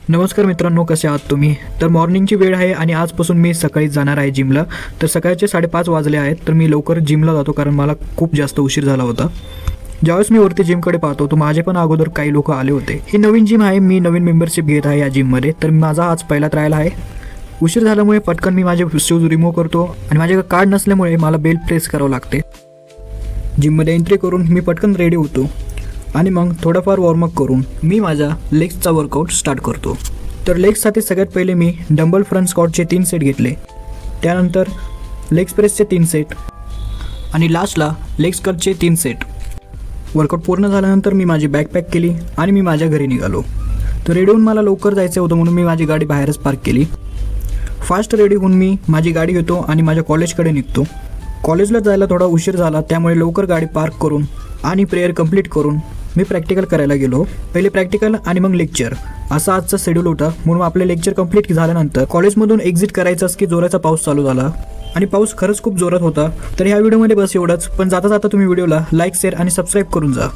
नमस्कार मित्रांनो, कसे आहात तुम्ही? तर मॉर्निंगची वेळ आहे आणि आजपासून मी सकाळी जाणार आहे जिमला. तर सकाळचे 5:30 वाजले आहेत. तर मी लवकर जिमला जातो कारण मला खूप जास्त उशीर झाला होता. ज्यावेळेस मी वरती जिमकडे पाहतो तर माझे पण अगोदर काही लोक आले होते. ही नवीन जिम आहे, मी नवीन मेंबरशिप घेत आहे या जिममध्ये. तर माझा आज पहिला ट्रायल आहे. उशीर झाल्यामुळे पटकन मी माझे शूज रिमूव्ह करतो आणि माझ्याकडे कार्ड नसल्यामुळे मला बेल प्रेस करावं लागते. जिममध्ये एंट्री करून मी पटकन रेडी होतो आणि मग थोडाफार वॉर्मअप करून मी माझ्या लेग्सचा वर्कआउट स्टार्ट करतो. तर लेग्ससाठी सगळ्यात पहिले मी डंबल फ्रंट स्क्वॉटचे 3 सेट घेतले. त्यानंतर लेग्स प्रेसचे 3 सेट आणि लास्टला लेग्स कर्लचे 3 सेट. वर्कआउट पूर्ण झाल्यानंतर मी माझी बॅग पॅक केली आणि मी माझ्या घरी निघालो. तर रेडी होऊन मला लवकर जायचं होतं म्हणून मी माझी गाडी बाहेरच पार्क केली. फास्ट रेडी होऊन मी माझी गाडी घेतो आणि माझ्या कॉलेजकडे निघतो. कॉलेजला जायला थोडा उशीर झाला, त्यामुळे लवकर गाडी पार्क करून आणि प्रेयर कंप्लीट करून मी प्रॅक्टिकल करायला गेलो. पहिले प्रॅक्टिकल आणि मग लेक्चर असा आजचा शेड्यूल होता. म्हणून आपले लेक्चर कंप्लीट झाल्यानंतर कॉलेजमधून एक्झिट करायचंच की जोराचा पाऊस चालू झाला आणि पाऊस खरंच खूप जोरात होता. तर ह्या व्हिडिओमध्ये बस एवढंच, पण जाता जाता तुम्ही व्हिडिओला लाईक, शेअर आणि सबस्क्राईब करून जा.